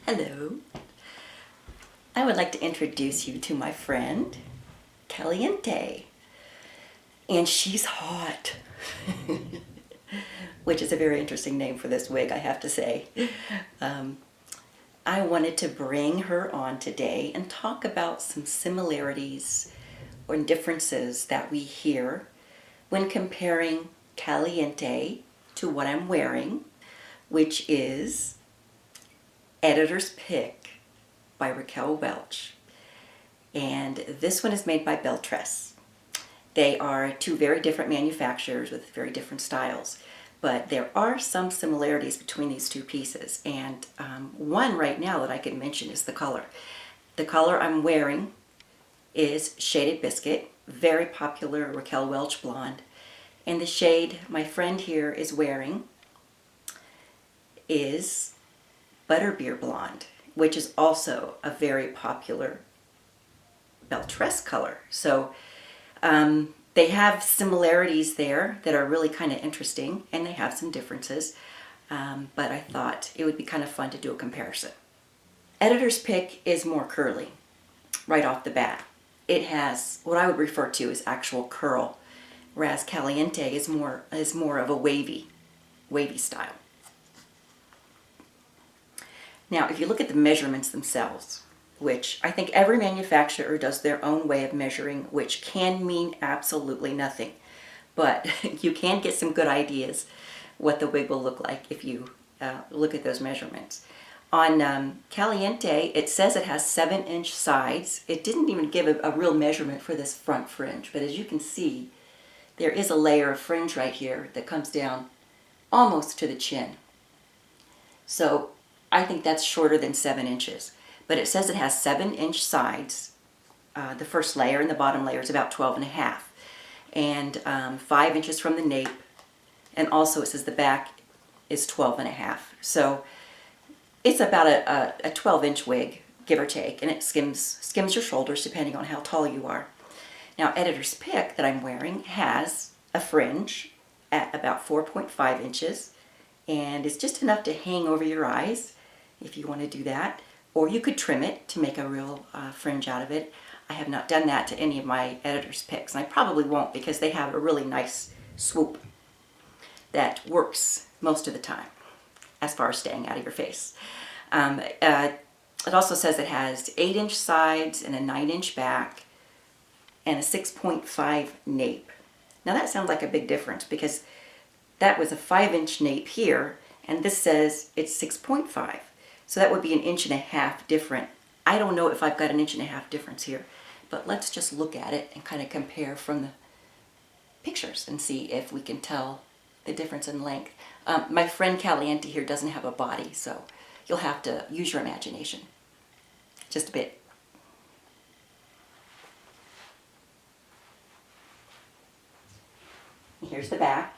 Hello. I would like to introduce you to my friend, Caliente. And she's hot, which is a very interesting name for this wig, I have to say. I wanted to bring her on today and talk about some similarities or differences that we hear when comparing Caliente to what I'm wearing, which is Editor's Pick by Raquel Welch. And this one is made by Bell Tress. They are two very different manufacturers with very different styles, but there are some similarities between these two pieces. And one right now that I could mention is the color. The color I'm wearing is Shaded Biscuit, very popular Raquel Welch blonde. And the shade my friend here is wearing is Butterbeer Blonde, which is also a very popular Bell Tress color. So they have similarities there that are really kind of interesting, and they have some differences, but I thought it would be kind of fun to do a comparison. Editor's Pick is more curly right off the bat. It has what I would refer to as actual curl, whereas Caliente is more of a wavy style. Now, if you look at the measurements themselves, which I think every manufacturer does their own way of measuring, which can mean absolutely nothing, but you can get some good ideas what the wig will look like if you look at those measurements. On Caliente, it says it has 7-inch sides. It didn't even give a real measurement for this front fringe, but as you can see, there is a layer of fringe right here that comes down almost to the chin. So I think that's shorter than 7 inches, but it says it has 7-inch sides. The first layer and the bottom layer is about 12.5, and 5 inches from the nape, and also it says the back is 12.5. So it's about a 12-inch wig, give or take, and it skims your shoulders depending on how tall you are. Now, Editor's Pick that I'm wearing has a fringe at about 4.5 inches, and it's just enough to hang over your eyes if you want to do that, or you could trim it to make a real fringe out of it. I have not done that to any of my Editor's Picks, and I probably won't because they have a really nice swoop that works most of the time as far as staying out of your face. It also says it has 8-inch sides and a 9-inch back and a 6.5 nape. Now that sounds like a big difference because that was a 5-inch nape here, and this says it's 6.5. So that would be 1.5 inches different. I don't know if I've got 1.5 inches difference here, but let's just look at it and kind of compare from the pictures and see if we can tell the difference in length. My friend Caliente here doesn't have a body, so you'll have to use your imagination just a bit. Here's the back.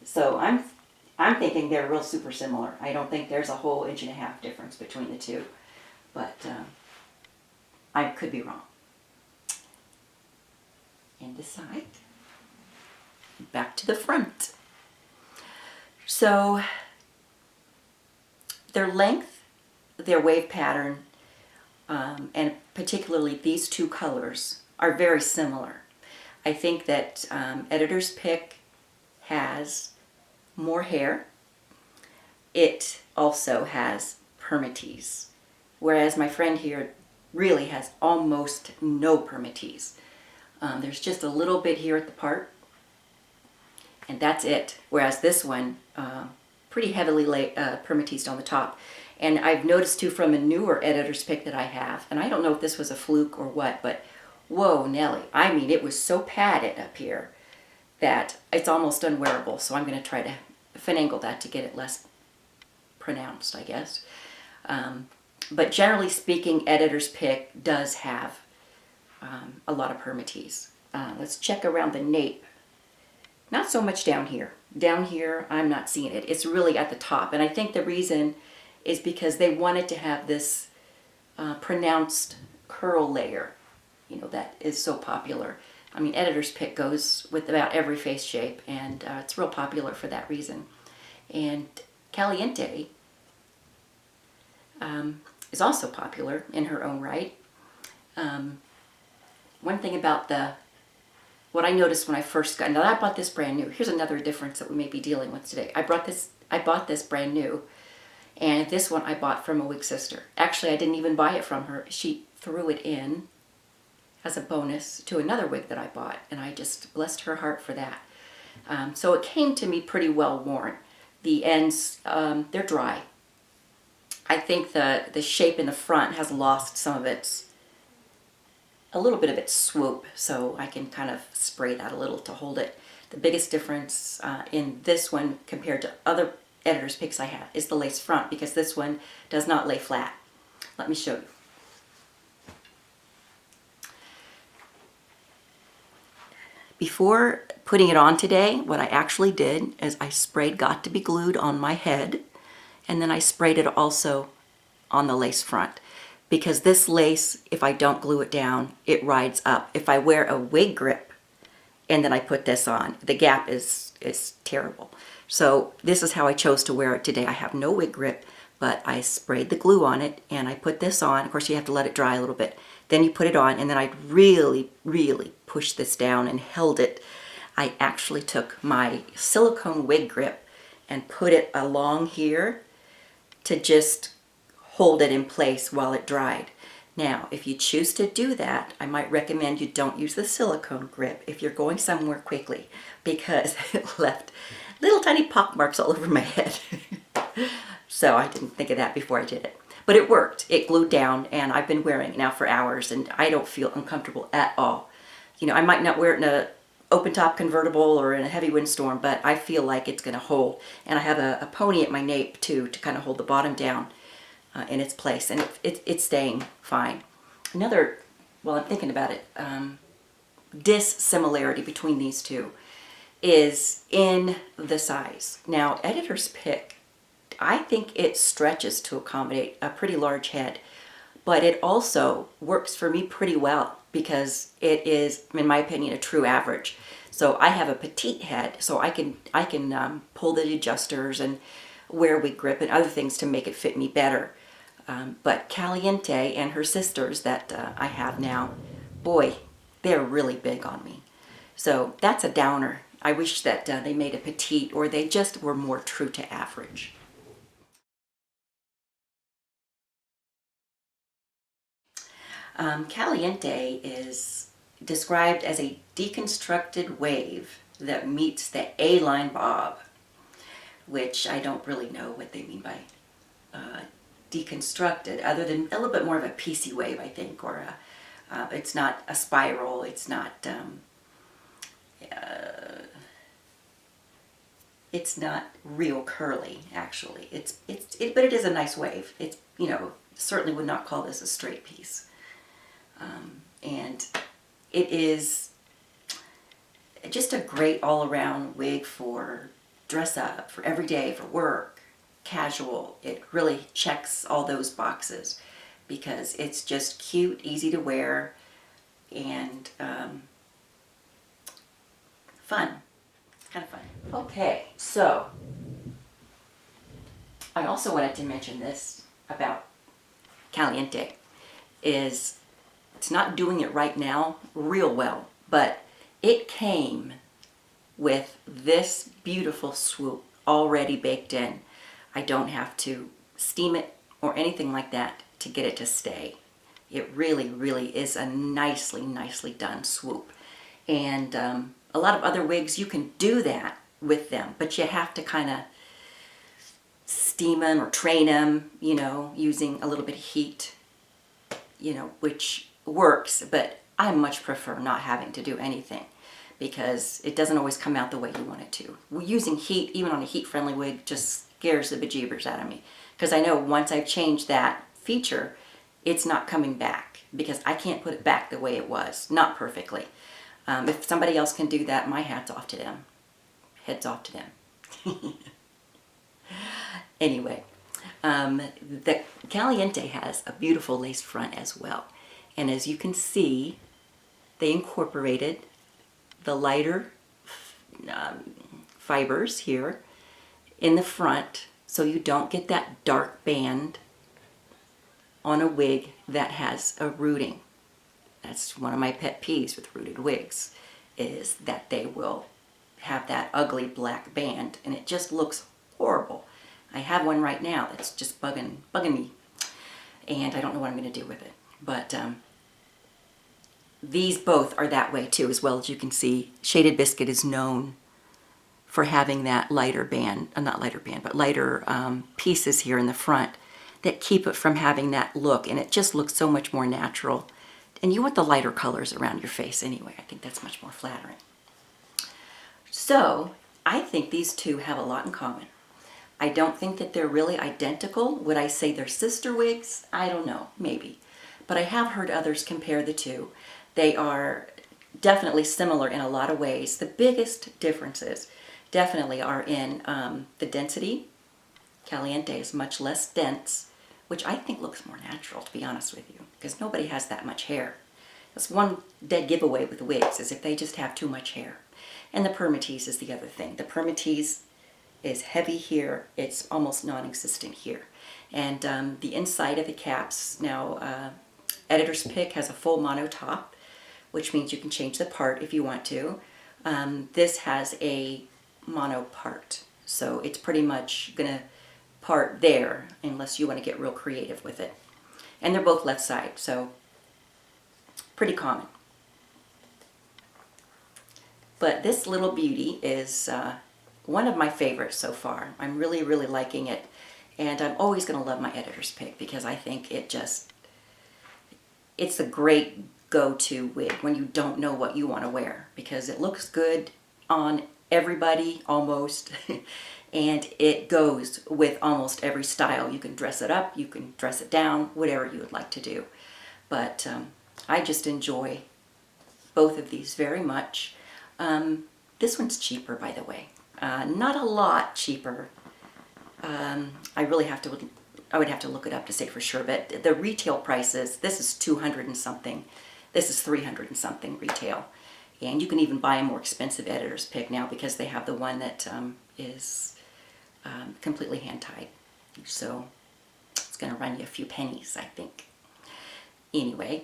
So I'm thinking they're real super similar. I don't think there's a whole 1.5 inches difference between the two, but I could be wrong. And this side, back to the front. So their length, their wave pattern, and particularly these two colors are very similar. I think that Editor's Pick has more hair. It also has permatease, whereas my friend here really has almost no permatease. There's just a little bit here at the part, and that's it. Whereas this one, pretty heavily permateased on the top. And I've noticed too from a newer Editor's Pick that I have, and I don't know if this was a fluke or what, but whoa, Nelly. I mean, it was so padded up here that it's almost unwearable. So I'm going to try to finagle that to get it less pronounced, I guess. But generally speaking, Editor's Pick does have a lot of permatease. Let's check around the nape. Not so much down here. Down here, I'm not seeing it. It's really at the top. And I think the reason is because they wanted to have this pronounced curl layer, you know, that is so popular. I mean, Editor's Pick goes with about every face shape, and it's real popular for that reason. And Caliente is also popular in her own right. One thing about what I noticed when I first got, now I bought this brand new. Here's another difference that we may be dealing with today. I bought this brand new, and this one I bought from a wig sister. Actually, I didn't even buy it from her. She threw it in as a bonus to another wig that I bought, and I just blessed her heart for that. So it came to me pretty well worn. The ends, they're dry. I think the shape in the front has lost some of a little bit of its swoop, so I can kind of spray that a little to hold it. The biggest difference in this one compared to other editor's picks I have is the lace front, because this one does not lay flat. Let me show you. Before putting it on today, what I actually did is I sprayed Got to Be Glued on my head, and then I sprayed it also on the lace front. Because this lace, if I don't glue it down, it rides up. If I wear a wig grip and then I put this on, the gap is terrible. So this is how I chose to wear it today. I have no wig grip, but I sprayed the glue on it and I put this on. Of course, you have to let it dry a little bit. Then you put it on, and then I really, really pushed this down and held it. I actually took my silicone wig grip and put it along here to just hold it in place while it dried. Now, if you choose to do that, I might recommend you don't use the silicone grip if you're going somewhere quickly, because it left little tiny pock marks all over my head. So I didn't think of that before I did it. But it worked. It glued down, and I've been wearing it now for hours, and I don't feel uncomfortable at all. You know, I might not wear it in a open top convertible or in a heavy windstorm, but I feel like it's going to hold. And I have a pony at my nape too to kind of hold the bottom down in its place, and it's staying fine. Another, well, I'm thinking about it, dissimilarity between these two is in the size. Now, editor's pick, I think it stretches to accommodate a pretty large head, but it also works for me pretty well because it is, in my opinion, a true average. So I have a petite head, so I can pull the adjusters and wear wig grip and other things to make it fit me better. But Caliente and her sisters that I have now, boy, they're really big on me. So that's a downer. I wish that they made a petite, or they just were more true to average. Caliente is described as a deconstructed wave that meets the A-line bob, which I don't really know what they mean by deconstructed, other than a little bit more of a piecey wave, I think, or it's not a spiral, it's not real curly, actually. But it is a nice wave. It's, you know, certainly would not call this a straight piece. And it is just a great all-around wig for dress up, for everyday, for work, casual. It really checks all those boxes because it's just cute, easy to wear, and fun. It's kind of fun. Okay, so I also wanted to mention this about Caliente, is it's not doing it right now real well, but it came with this beautiful swoop already baked in. I don't have to steam it or anything like that to get it to stay. It really, really is a nicely, nicely done swoop. And a lot of other wigs, you can do that with them, but you have to kind of steam them or train them, you know, using a little bit of heat, you know, which works, but I much prefer not having to do anything because it doesn't always come out the way you want it to. Using heat, even on a heat-friendly wig, just scares the bejeebers out of me because I know once I've changed that feature, it's not coming back because I can't put it back the way it was, not perfectly. If somebody else can do that, my hat's off to them. Heads off to them. Anyway, the Caliente has a beautiful lace front as well. And as you can see, they incorporated the lighter fibers here in the front so you don't get that dark band on a wig that has a rooting. That's one of my pet peeves with rooted wigs, is that they will have that ugly black band and it just looks horrible. I have one right now that's just bugging me, and I don't know what I'm going to do with it. But these both are that way too, as well. As you can see, Shaded Biscuit is known for having that lighter band, not lighter band, but lighter pieces here in the front that keep it from having that look, and it just looks so much more natural. And you want the lighter colors around your face anyway. I think that's much more flattering. So I think these two have a lot in common. I don't think that they're really identical. Would I say they're sister wigs? I don't know, maybe. But I have heard others compare the two. They are definitely similar in a lot of ways. The biggest differences definitely are in the density. Caliente is much less dense, which I think looks more natural, to be honest with you, because nobody has that much hair. That's one dead giveaway with wigs, is if they just have too much hair. And the permatease is the other thing. The permatease is heavy here. It's almost non-existent here. And the inside of the caps, now Editor's Pick has a full mono top, which means you can change the part if you want to. This has a mono part, so it's pretty much gonna part there unless you want to get real creative with it. And they're both left side, so pretty common. But this little beauty is one of my favorites so far. I'm really, really liking it. And I'm always going to love my Editor's Pick because I think it's a great go-to wig when you don't know what you want to wear, because it looks good on everybody almost. And it goes with almost every style. You can dress it up, you can dress it down, whatever you would like to do. But I just enjoy both of these very much. This one's cheaper, by the way. Not a lot cheaper. I would have to look it up to say for sure, but the retail prices, this is 200 and something. This is 300 and something retail. And you can even buy a more expensive Editor's Pick now because they have the one that is completely hand-tied. So it's going to run you a few pennies, I think. Anyway,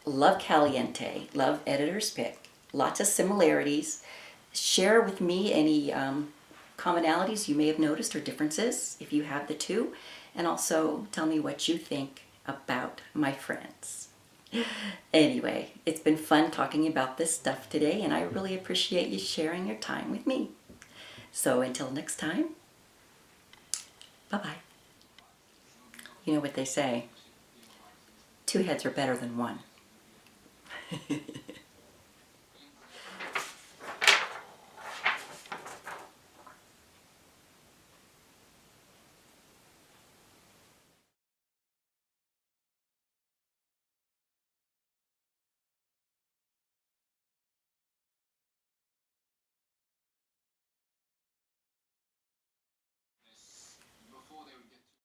love Caliente, love Editor's Pick. Lots of similarities. Share with me any commonalities you may have noticed or differences if you have the two. And also tell me what you think about my friends. Anyway, it's been fun talking about this stuff today, and I really appreciate you sharing your time with me. So until next time, bye-bye. You know what they say, two heads are better than one.